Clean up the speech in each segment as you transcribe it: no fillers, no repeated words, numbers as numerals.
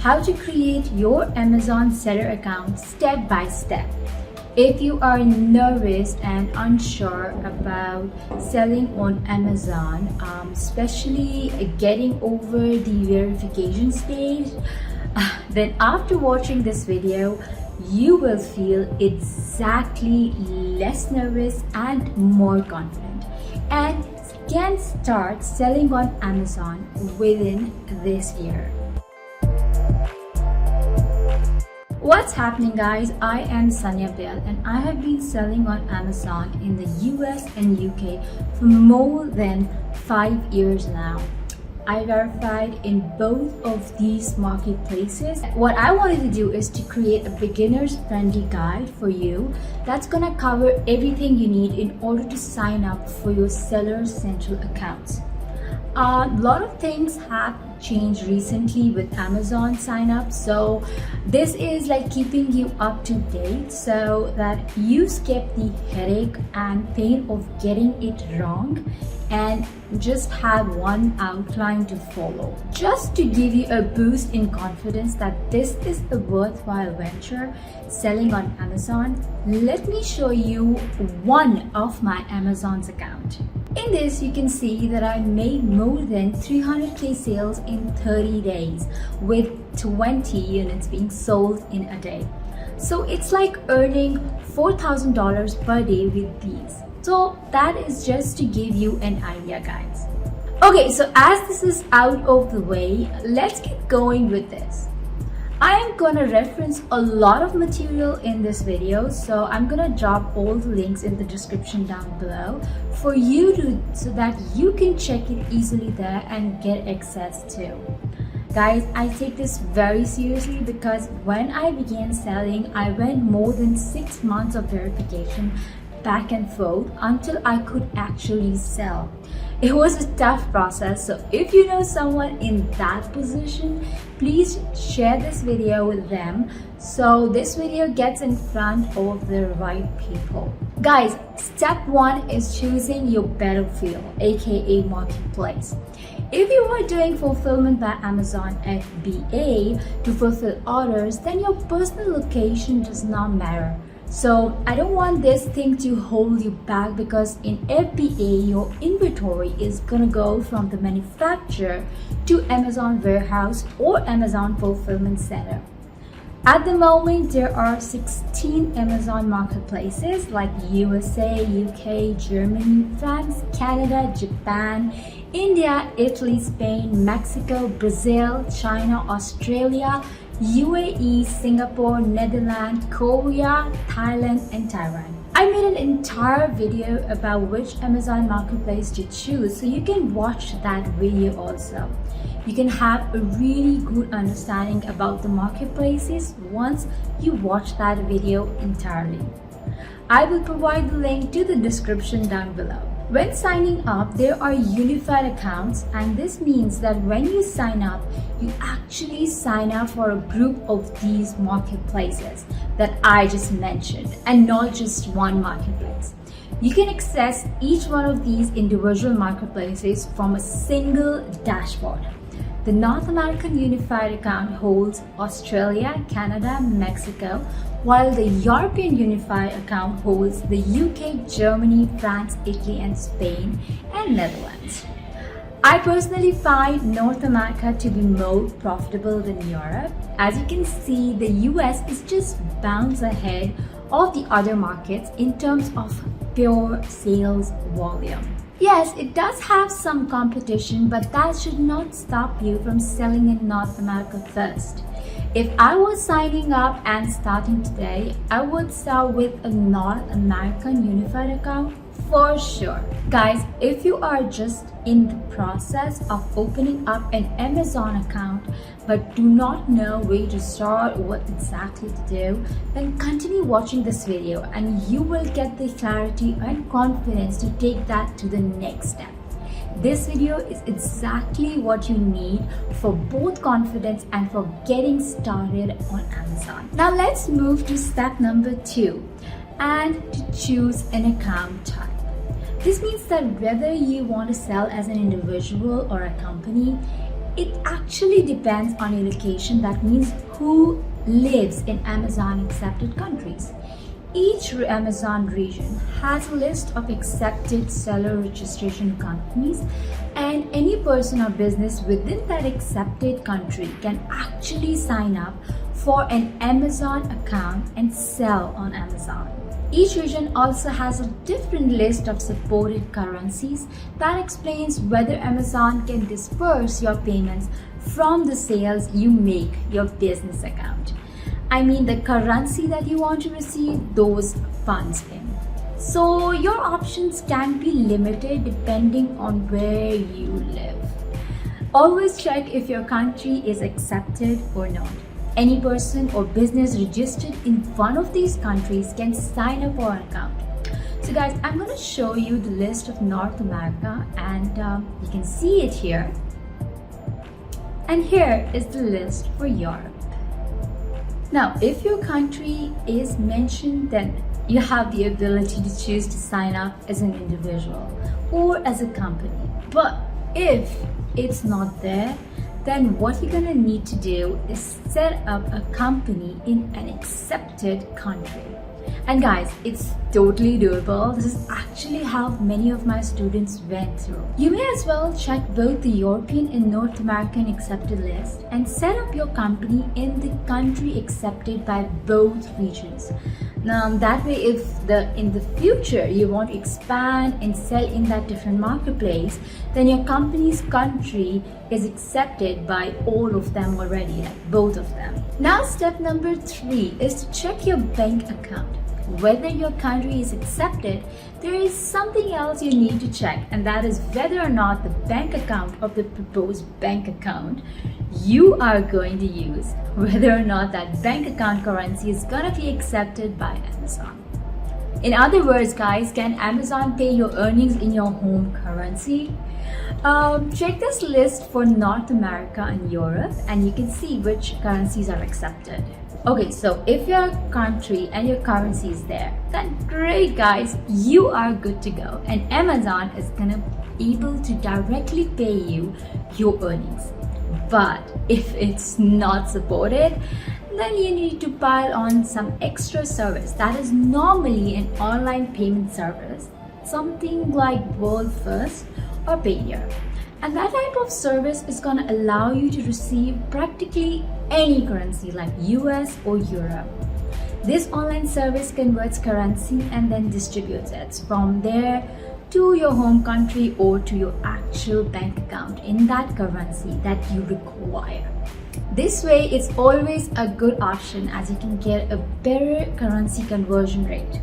how to create your Amazon seller account step by step. If you are nervous and unsure about selling on Amazon, especially getting over the verification stage, then after watching this video, you will feel exactly less nervous and more confident and can start selling on Amazon within this year. What's happening, guys? I am Sania and I have been selling on Amazon in the US and UK for more than 5 years now. I verified in both of these marketplaces. What I wanted to do is to create a beginner's friendly guide for you that's gonna cover everything you need in order to sign up for your Seller Central accounts. A lot of things have changed recently with Amazon sign up, so this is like keeping you up to date so that you skip the headache and pain of getting it wrong and just have one outline to follow. Just to give you a boost in confidence that this is a worthwhile venture selling on Amazon, let me show you one of my Amazon's account. In this, you can see that I made more than 300k sales in 30 days with 20 units being sold in a day. So it's like earning $4,000 per day with these. So that is just to give you an idea, guys. Okay, so as this is out of the way, let's get going with this. I am gonna reference a lot of material in this video, so I'm gonna drop all the links in the description down below for you so that you can check it easily there and get access to. Guys, I take this very seriously because when I began selling, I went more than 6 months of verification back and forth until I could actually sell. It was a tough process, so if you know someone in that position, please share this video with them so this video gets in front of the right people. Guys, step 1 is choosing your battlefield, aka marketplace. If you are doing fulfillment by Amazon FBA to fulfill orders, then your personal location does not matter. So I don't want this thing to hold you back because in FBA, your inventory is gonna go from the manufacturer to Amazon warehouse or Amazon fulfillment center. At the moment, there are 16 Amazon marketplaces like USA, UK, Germany, France, Canada, Japan, India, Italy, Spain, Mexico, Brazil, China, Australia, UAE, Singapore, Netherlands, Korea, Thailand, and Taiwan. I made an entire video about which Amazon marketplace to choose, so you can watch that video also. You can have a really good understanding about the marketplaces once you watch that video entirely. I will provide the link to the description down below. When signing up, there are unified accounts, and this means that when you sign up, you actually sign up for a group of these marketplaces that I just mentioned and not just one marketplace. You can access each one of these individual marketplaces from a single dashboard. The North American Unified account holds Australia, Canada, Mexico, while the European Unified account holds the UK, Germany, France, Italy, and Spain, and Netherlands. I personally find North America to be more profitable than Europe. As you can see, the US is just bounds ahead of the other markets in terms of pure sales volume. Yes, it does have some competition, but that should not stop you from selling in North America first. If I was signing up and starting today, I would start with a North American Unified account for sure. Guys, if you are just in the process of opening up an Amazon account but do not know where to start or what exactly to do, then continue watching this video and you will get the clarity and confidence to take that to the next step. This video is exactly what you need for both confidence and for getting started on Amazon. Now let's move to step number 2 and to choose an account type. This means that whether you want to sell as an individual or a company, It actually depends on your location. That means who lives in Amazon accepted countries. Each Amazon region has a list of accepted seller registration companies, and any person or business within that accepted country can actually sign up for an Amazon account and sell on Amazon. Each region also has a different list of supported currencies that explains whether Amazon can disperse your payments from the sales you make your business account. I mean the currency that you want to receive those funds in. So your options can be limited depending on where you live. Always check if your country is accepted or not. Any person or business registered in one of these countries can sign up for an account. So guys, I'm going to show you the list of North America, and you can see it here. And here is the list for Europe. Now, if your country is mentioned, then you have the ability to choose to sign up as an individual or as a company. But if it's not there, then what you're gonna need to do is set up a company in an accepted country. And guys, it's totally doable. This is actually how many of my students went through. You may as well check both the European and North American accepted list and set up your company in the country accepted by both regions. Now that way, if in the future you want to expand and sell in that different marketplace, then your company's country is accepted by all of them already, like both of them. Now step number 3 is to check your bank account. Whether your country is accepted, there is something else you need to check, and that is whether or not the bank account of the proposed bank account you are going to use, whether or not that bank account currency is going to be accepted by Amazon. In other words, guys, can Amazon pay your earnings in your home currency? Check this list for North America and Europe, and you can see which currencies are accepted. Okay, so if your country and your currency is there, then great guys, you are good to go, and Amazon is gonna be able to directly pay you your earnings. But if it's not supported, then you need to pile on some extra service that is normally an online payment service, something like World First or Payoneer. And that type of service is going to allow you to receive practically any currency like US or Europe. This online service converts currency and then distributes it from there to your home country or to your actual bank account in that currency that you require. This way, it's always a good option as you can get a better currency conversion rate.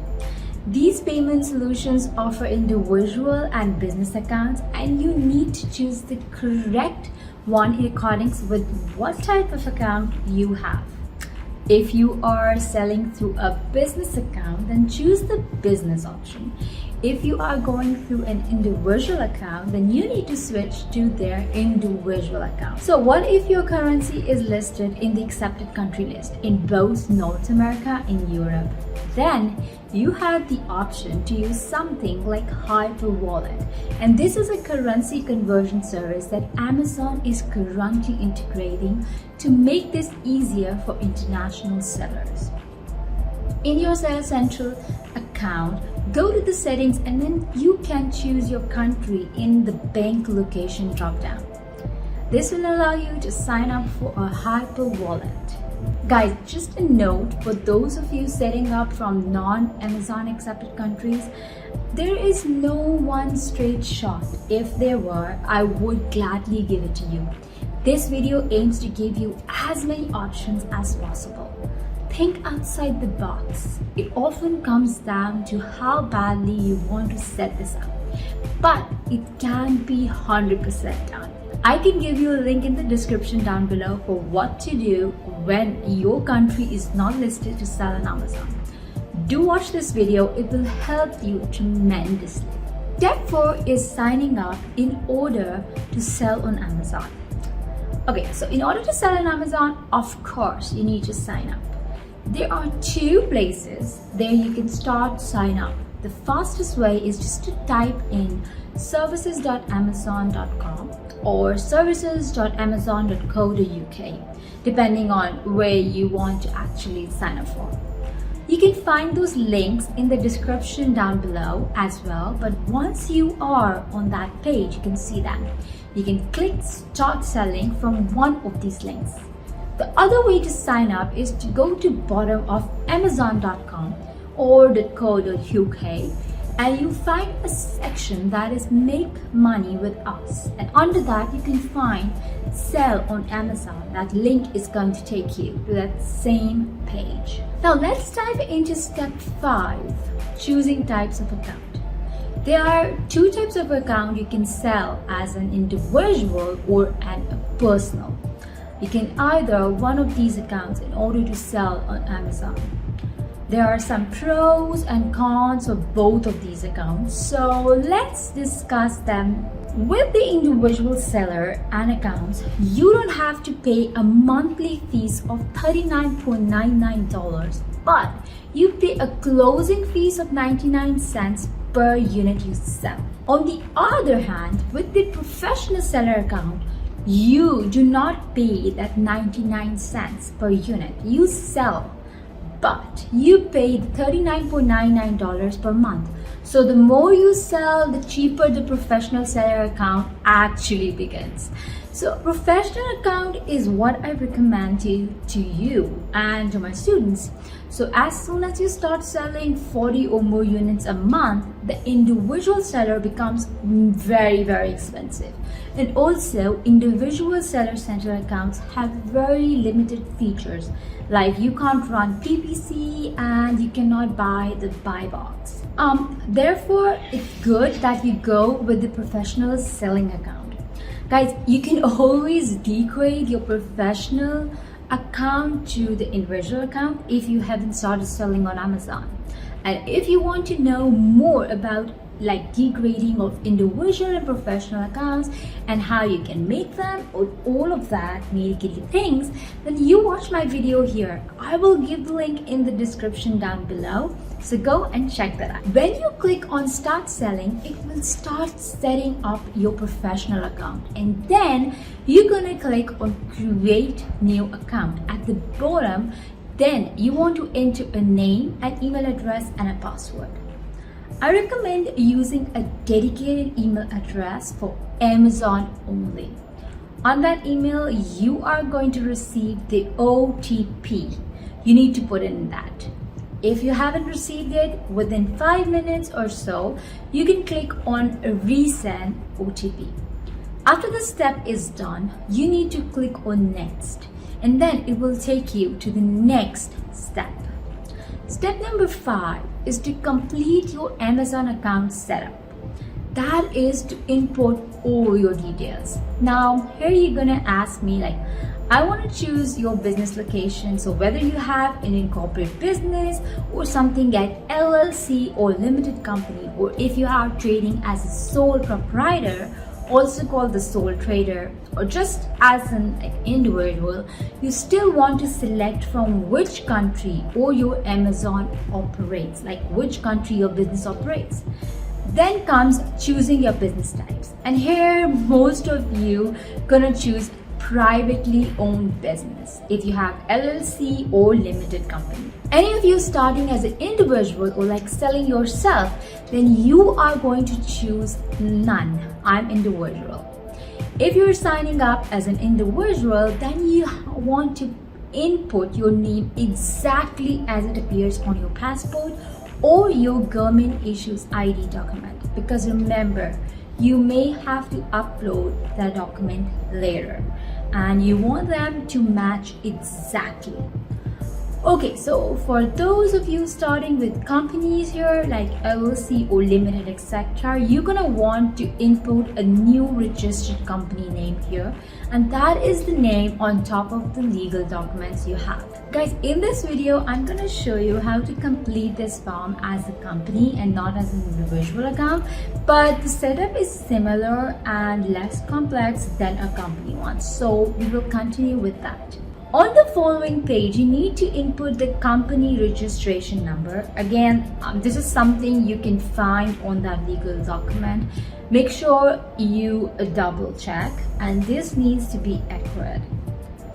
These payment solutions offer individual and business accounts, and you need to choose the correct one in accordance with what type of account you have. If you are selling through a business account, then choose the business option. If you are going through an individual account, then you need to switch to their individual account. So what if your currency is listed in the accepted country list in both North America and Europe? Then you have the option to use something like Hyper Wallet, and this is a currency conversion service that Amazon is currently integrating to make this easier for international sellers. In your Seller Central account, go to the settings and then you can choose your country in the bank location drop-down. This will allow you to sign up for a Hyper Wallet. Guys, just a note for those of you setting up from non-Amazon accepted countries, there is no one straight shot. If there were, I would gladly give it to you. This video aims to give you as many options as possible. Think outside the box. It often comes down to how badly you want to set this up, but it can be 100% done. I can give you a link in the description down below for what to do when your country is not listed to sell on Amazon. Do watch this video, it will help you tremendously. Step 4 is signing up in order to sell on Amazon. Okay, so in order to sell on Amazon, of course, you need to sign up. There are 2 places there you can start sign up. The fastest way is just to type in services.amazon.com or services.amazon.co.uk, depending on where you want to actually sign up for. You can find those links in the description down below as well, but once you are on that page, you can see them. You can click start selling from one of these links. The other way to sign up is to go to bottom of amazon.com or .co.uk, and you find a section that is make money with us, and under that you can find sell on Amazon. That link is going to take you to that same page. Now let's dive into step 5, choosing types of account. There are 2 types of account you can sell, as an individual or a personal. You can either one of these accounts in order to sell on Amazon. There are some pros and cons of both of these accounts, so let's discuss them. With the individual seller and accounts, you don't have to pay a monthly fees of $39.99, but you pay a closing fees of 99 cents per unit you sell. On the other hand, with the professional seller account, you do not pay that 99 cents per unit you sell, but you pay $39.99 per month. So the more you sell, the cheaper the professional seller account actually begins. So professional account is what I recommend to you and to my students. So as soon as you start selling 40 or more units a month, the individual seller becomes very, very expensive. And also individual seller center accounts have very limited features, like you can't run PPC and you cannot buy the buy box. Therefore, it's good that you go with the professional selling account. Guys, you can always degrade your professional account to the individual account if you haven't started selling on Amazon. And if you want to know more about like degrading of individual and professional accounts and how you can make them, or all of that nitty-gritty things, then you watch my video here. I will give the link in the description down below, so go and check that out. When you click on start selling, it will start setting up your professional account, and then you're gonna click on create new account at the bottom. Then you want to enter a name, an email address and a password. I recommend using a dedicated email address for Amazon only. On that email, you are going to receive the OTP. You need to put in that. If you haven't received it within 5 minutes or so, you can click on resend OTP. After the step is done, you need to click on next, and then it will take you to the next step. Step number 5 is to complete your Amazon account setup. That is to import all your details. Now, here you're gonna ask me like, I want to choose your business location. So whether you have an incorporated business or something like LLC or limited company, or if you are trading as a sole proprietor, also called the sole trader, or just as an individual, you still want to select from which country or your Amazon operates, like which country your business operates. Then comes choosing your business types, and here most of you gonna choose privately owned business if you have LLC or limited company. Any of you starting as an individual or like selling yourself, then you are going to choose none. I'm individual. If you're signing up as an individual, then you want to input your name exactly as it appears on your passport or your government issues ID document, because remember, you may have to upload that document later and you want them to match exactly. Okay, so for those of you starting with companies here like LLC or limited etc., you're gonna want to input a new registered company name here, and that is the name on top of the legal documents you have. Guys, in this video I'm gonna show you how to complete this form as a company and not as an individual account, but the setup is similar and less complex than a company one, so we will continue with that. On the following page, you need to input the company registration number. Again, this is something you can find on that legal document. Make sure you double check, and this needs to be accurate.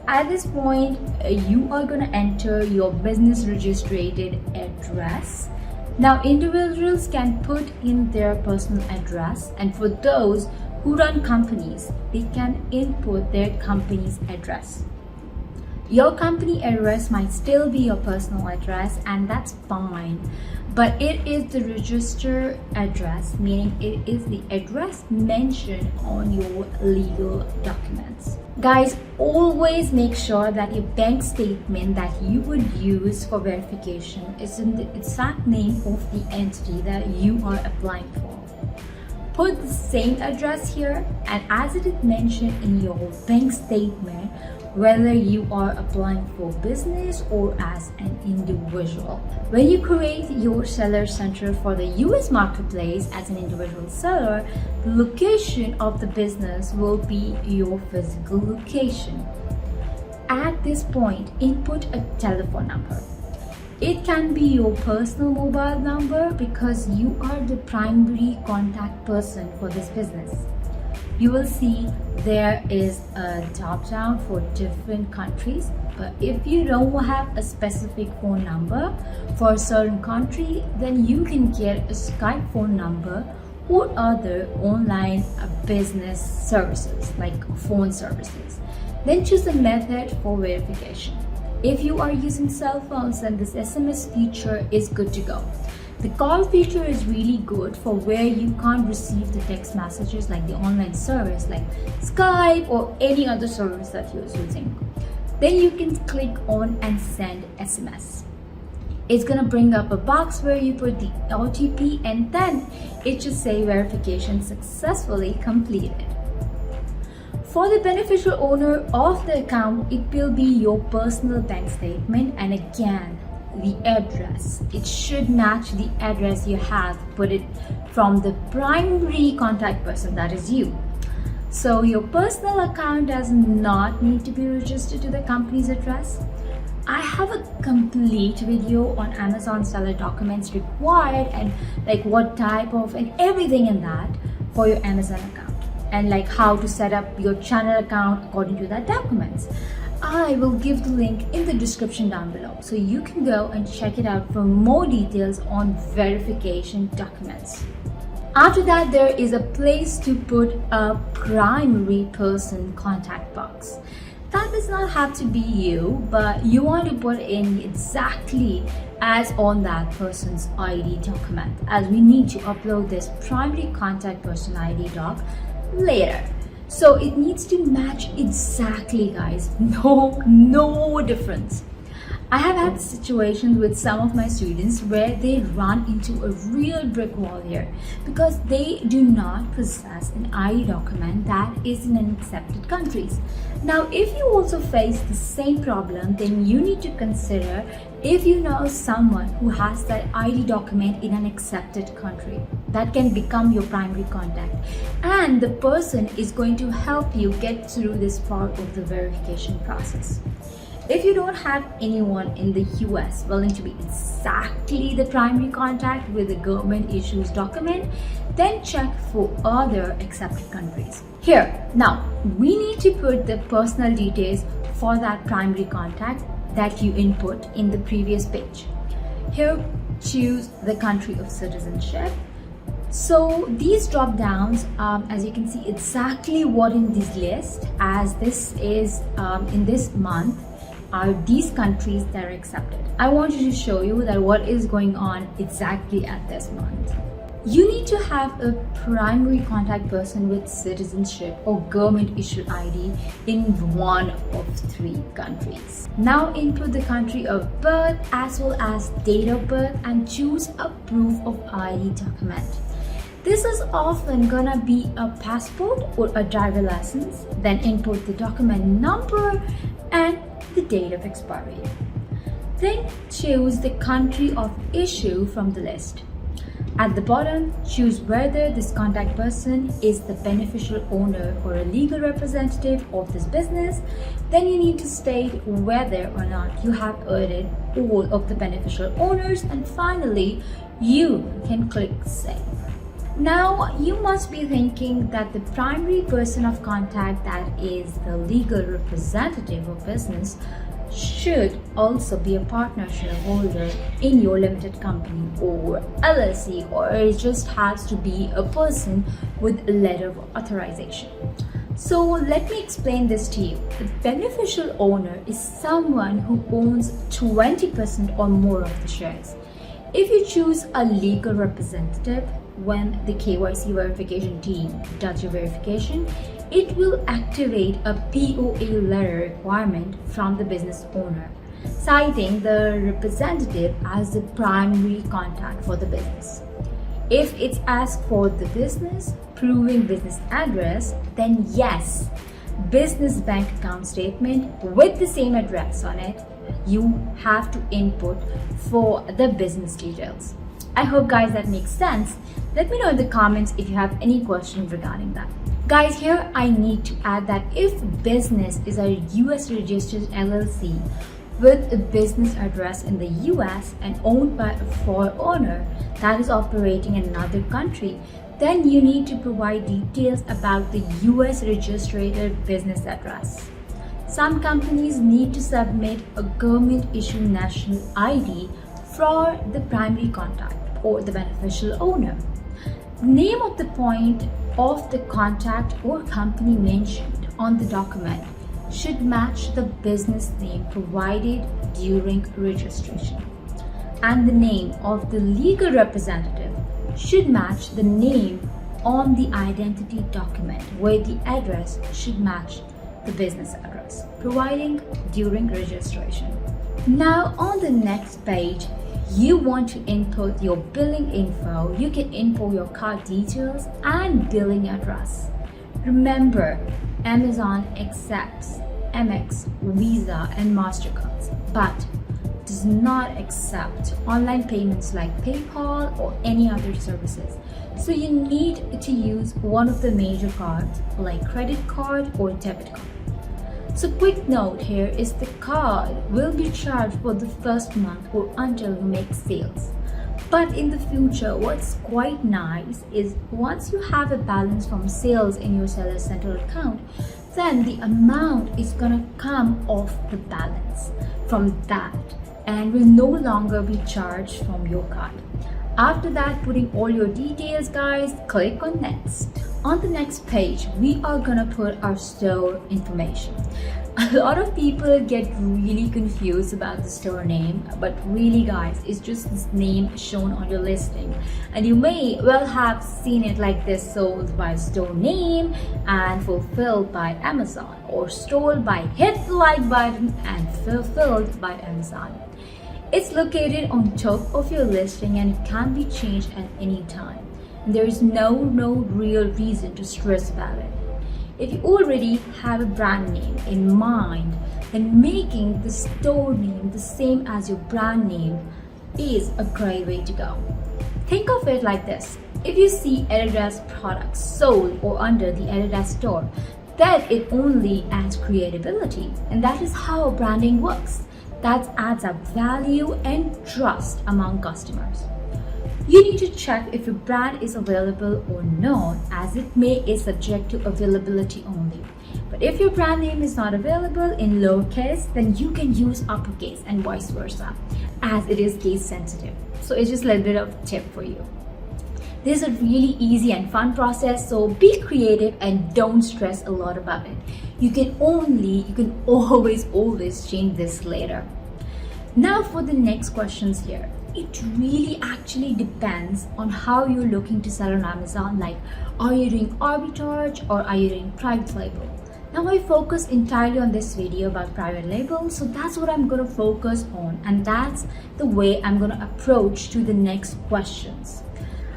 At this point, you are going to enter your business registered address. Now, individuals can put in their personal address, and for those who run companies, they can input their company's address. Your company address might still be your personal address, and that's fine, but it is the registered address, meaning it is the address mentioned on your legal documents. Guys, always make sure that your bank statement that you would use for verification is in the exact name of the entity that you are applying for. Put the same address here, and as it is mentioned in your bank statement, whether you are applying for business or as an individual. When you create your seller center for the US marketplace as an individual seller, the location of the business will be your physical location. At this point, input a telephone number. It can be your personal mobile number because you are the primary contact person for this business. You will see there is a drop down for different countries, but if you don't have a specific phone number for a certain country, then you can get a Skype phone number or other online business services like phone services. Then choose a method for verification. If you are using cell phones, then this SMS feature is good to go. The call feature is really good for where you can't receive the text messages like the online service like Skype or any other service that you're using. Then you can click on and send SMS. It's gonna bring up a box where you put the OTP, and then it should say verification successfully completed. For the beneficial owner of the account, it will be your personal bank statement, and again, the address. It should match the address you have put it from the primary contact person, that is you. So your personal account does not need to be registered to the company's address. I have a complete video on Amazon seller documents required and like what type of and everything in that for your Amazon account, and like how to set up your channel account according to that documents. I will give the link in the description down below, so you can go and check it out for more details on verification documents. After that, there is a place to put a primary person contact box. That does not have to be you, but you want to put in exactly as on that person's ID document, as we need to upload this primary contact person ID doc later. So it needs to match exactly, guys. No difference. I have had situations with some of my students where they run into a real brick wall here because they do not possess an ID document that is in an accepted countries. Now, if you also face the same problem, then you need to consider if you know someone who has that ID document in an accepted country. That can become your primary contact, and the person is going to help you get through this part of the verification process. If you don't have anyone in the US willing to be exactly the primary contact with the government issues document, then check for other accepted countries. Here, now we need to put the personal details for that primary contact that you input in the previous page. Here, choose the country of citizenship. So these drop downs, as you can see, exactly what in this list, as this is in this month, are these countries that are accepted. I want you to show you that what is going on exactly at this month. You need to have a primary contact person with citizenship or government issued ID in one of 3 countries. Now input the country of birth as well as date of birth and choose a proof of ID document. This is often gonna be a passport or a driver license. Then input the document number and the date of expiry. Then choose the country of issue from the list. At the bottom, choose whether this contact person is the beneficial owner or a legal representative of this business. Then you need to state whether or not you have added all of the beneficial owners, and finally, you can click Save. Now, you must be thinking that the primary person of contact, that is the legal representative of business, should also be a partner shareholder in your limited company or LLC, or it just has to be a person with a letter of authorization. So let me explain this to you. The beneficial owner is someone who owns 20% or more of the shares. If you choose a legal representative, when the KYC verification team does your verification, it will activate a POA letter requirement from the business owner, citing the representative as the primary contact for the business. If it's asked for the business, proving business address, then yes, business bank account statement with the same address on it, you have to input for the business details. I hope guys that makes sense. Let me know in the comments if you have any questions regarding that. Guys, here I need to add that if business is a US registered LLC with a business address in the US and owned by a foreign owner that is operating in another country, then you need to provide details about the US registered business address. Some companies need to submit a government issued national ID for the primary contact or the beneficial owner. The name of the point of the contact or company mentioned on the document should match the business name provided during registration. And the name of the legal representative should match the name on the identity document, where the address should match the business address provided during registration. Now on the next page, you want to input your billing info. You can input your card details and billing address. Remember, Amazon accepts Amex, Visa, and MasterCards, but does not accept online payments like PayPal or any other services. So you need to use one of the major cards like credit card or debit card. So quick note here is the card will be charged for the first month or until you make sales. But in the future, what's quite nice is once you have a balance from sales in your seller central account, then the amount is gonna come off the balance from that and will no longer be charged from your card. After that, putting all your details, guys, click on next. On the next page, we are gonna put our store information. A lot of people get really confused about the store name, but really guys, it's just this name shown on your listing. And you may well have seen it like this: sold by store name and fulfilled by Amazon, or sold by hit the like button and fulfilled by Amazon. It's located on top of your listing and it can be changed at any time. There is no real reason to stress about it. If you already have a brand name in mind, then making the store name the same as your brand name is a great way to go. Think of it like this: if you see Adidas products sold or under the Adidas store, then it only adds creatability, and that is how branding works. That adds up value and trust among customers. You need to check if your brand is available or not, as it may is subject to availability only. But if your brand name is not available in lowercase, then you can use uppercase and vice versa, as it is case sensitive. So it's just a little bit of a tip for you. This is a really easy and fun process, so be creative and don't stress a lot about it. You can always change this later. Now for the next questions here. It really actually depends on how you're looking to sell on Amazon. Like, are you doing arbitrage or are you doing private label? Now I focus entirely on this video about private label, so that's what I'm gonna focus on, and that's the way I'm gonna approach to the next questions.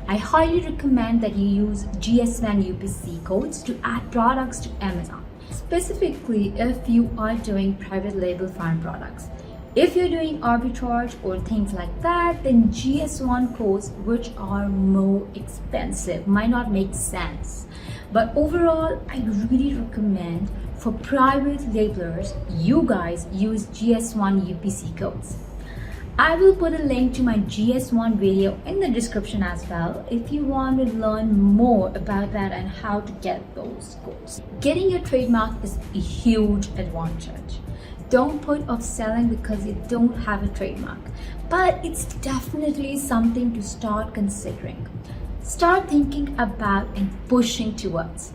I highly recommend that you use GSN UPC codes to add products to Amazon, specifically if you are doing private label farm products. If you're doing arbitrage or things like that, then GS1 codes, which are more expensive, might not make sense. But overall, I really recommend for private labelers, you guys use GS1 UPC codes. I will put a link to my GS1 video in the description as well if you want to learn more about that and how to get those codes. Getting your trademark is a huge advantage. Don't put off selling because you don't have a trademark, but it's definitely something to start considering. Start thinking about and pushing towards.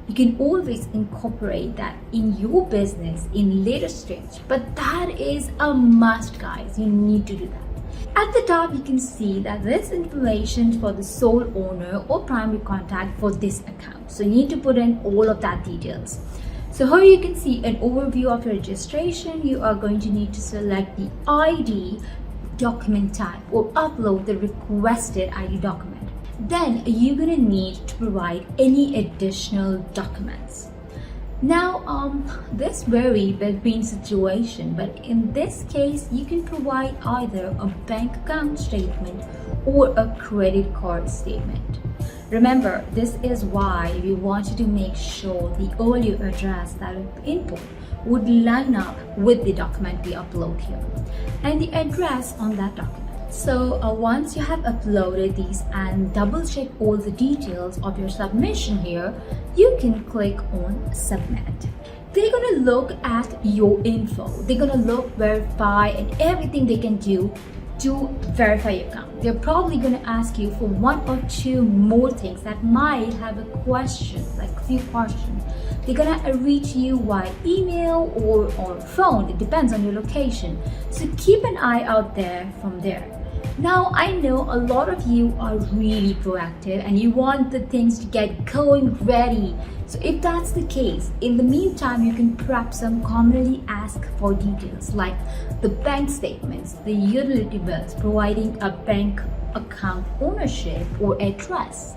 You can always incorporate that in your business in later stage, but that is a must, guys. You need to do that. At the top, you can see that this information for the sole owner or primary contact for this account. So you need to put in all of that details. So here you can see an overview of your registration. You are going to need to select the ID document type or upload the requested ID document. Then you're going to need to provide any additional documents. Now, this varies between situation, but in this case, you can provide either a bank account statement or a credit card statement. Remember, this is why we wanted to make sure the earlier address that we input would line up with the document we upload here and the address on that document. So once you have uploaded these and double check all the details of your submission here, you can click on submit. They're going to look at your info. They're going to look, verify, and everything they can do to verify your account. They're probably going to ask you for one or two more things that might have a question, like a few questions. They're going to reach you via email or phone. It depends on your location. So keep an eye out there from there. Now, I know a lot of you are really proactive and you want the things to get going ready. So if that's the case, in the meantime, you can prep some commonly asked for details like the bank statements, the utility bills, providing a bank account ownership or address.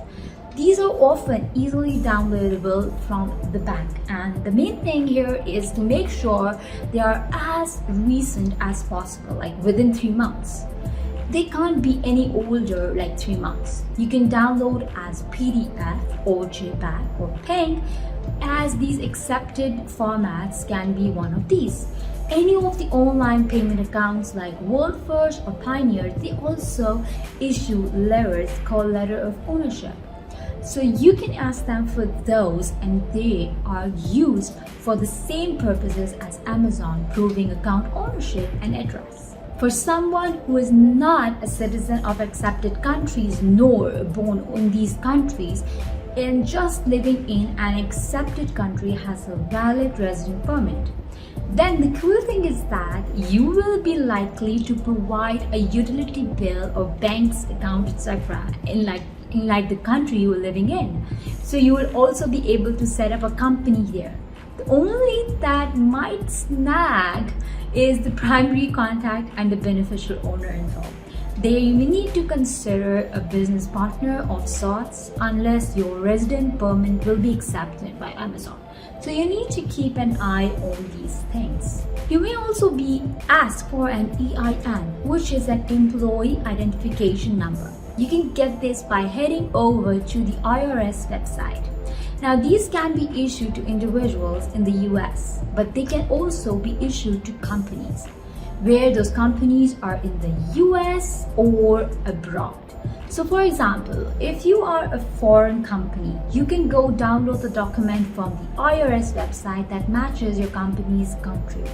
These are often easily downloadable from the bank, and the main thing here is to make sure they are as recent as possible, like within 3 months. They can't be any older, like 3 months. You can download as PDF or JPEG or PNG, as these accepted formats can be one of these. Any of the online payment accounts like World First or Pioneer, they also issue letters called letter of ownership. So you can ask them for those, and they are used for the same purposes as Amazon, proving account ownership and address. For someone who is not a citizen of accepted countries nor born in these countries and just living in an accepted country has a valid resident permit, then the cool thing is that you will be likely to provide a utility bill or bank's account, etc. in the country you are living in. So you will also be able to set up a company there. The only that might snag is the primary contact and the beneficial owner info. There you may need to consider a business partner of sorts unless your resident permit will be accepted by Amazon. So you need to keep an eye on these things. You may also be asked for an EIN, which is an employee identification number. You can get this by heading over to the IRS website. Now, these can be issued to individuals in the US, but they can also be issued to companies, where those companies are in the US or abroad. So for example, if you are a foreign company, you can go download the document from the IRS website that matches your company's country.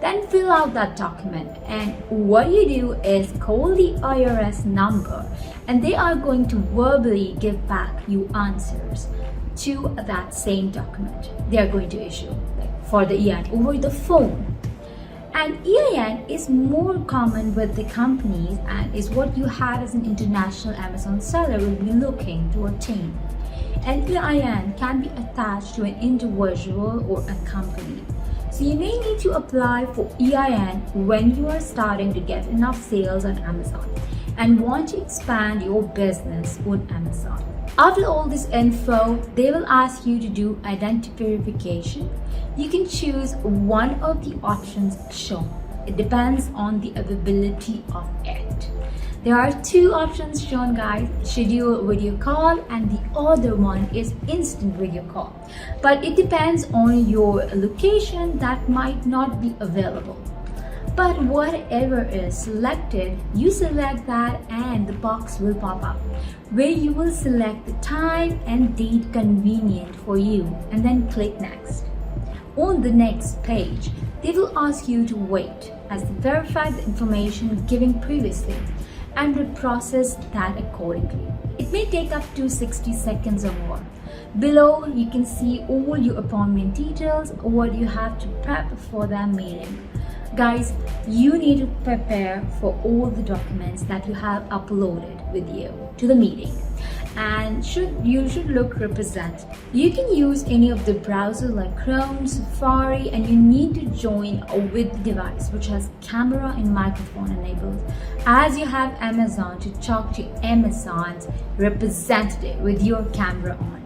Then fill out that document, and what you do is call the IRS number, and they are going to verbally give back you answers to that same document they are going to issue, like for the EIN over the phone. And EIN is more common with the companies and is what you have as an international Amazon seller will be looking to obtain. An EIN can be attached to an individual or a company. So you may need to apply for EIN when you are starting to get enough sales on Amazon and want to expand your business on Amazon. After all this info, they will ask you to do identity verification. You can choose one of the options shown. it depends on the availability of it. There are two options shown, guys: schedule video call, and the other one is instant video call. But it depends on your location, that might not be available. But whatever is selected, you select that and the box will pop up where you will select the time and date convenient for you and then click next. On the next page, they will ask you to wait as they verify the information given previously and will process that accordingly. It may take up to 60 seconds or more. Below, you can see all your appointment details, what you have to prep for that meeting. Guys, you need to prepare for all the documents that you have uploaded with you to the meeting, and you should look representative. You can use any of the browsers like Chrome, Safari, and you need to join with the device which has camera and microphone enabled, as you have Amazon to talk to Amazon's representative with your camera on.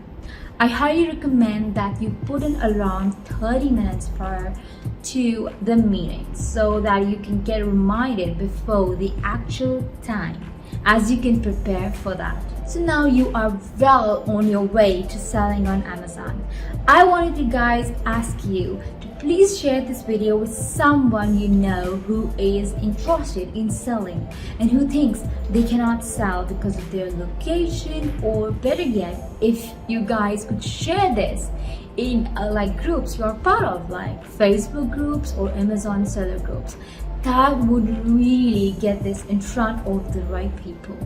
I highly recommend that you put in around 30 minutes prior to the meeting so that you can get reminded before the actual time, as you can prepare for that. So now you are well on your way to selling on Amazon. I wanted to guys ask you to please share this video with someone you know who is interested in selling and who thinks they cannot sell because of their location, or better yet, if you guys could share this in like groups you are part of, like Facebook groups or Amazon seller groups, that would really get this in front of the right people.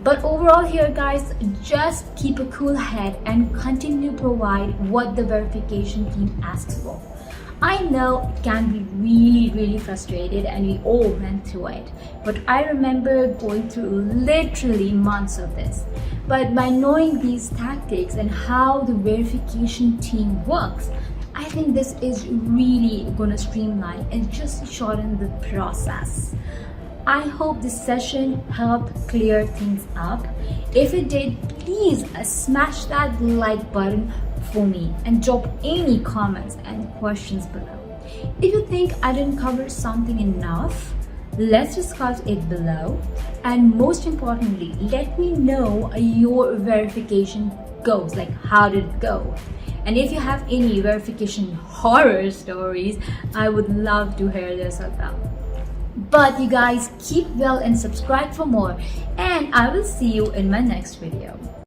But overall here, guys, just keep a cool head and continue to provide what the verification team asks for. I know it can be really frustrated, and we all went through it, but I remember going through literally months of this. But by knowing these tactics and how the verification team works, I think this is really gonna streamline and just shorten the process. I hope this session helped clear things up. If it did, please smash that like button for me and drop any comments and questions below. If you think I didn't cover something enough, let's discuss it below. And most importantly, let me know your verification goes, like how did it go? And if you have any verification horror stories, I would love to hear this as well. But you guys keep well and subscribe for more, and I will see you in my next video.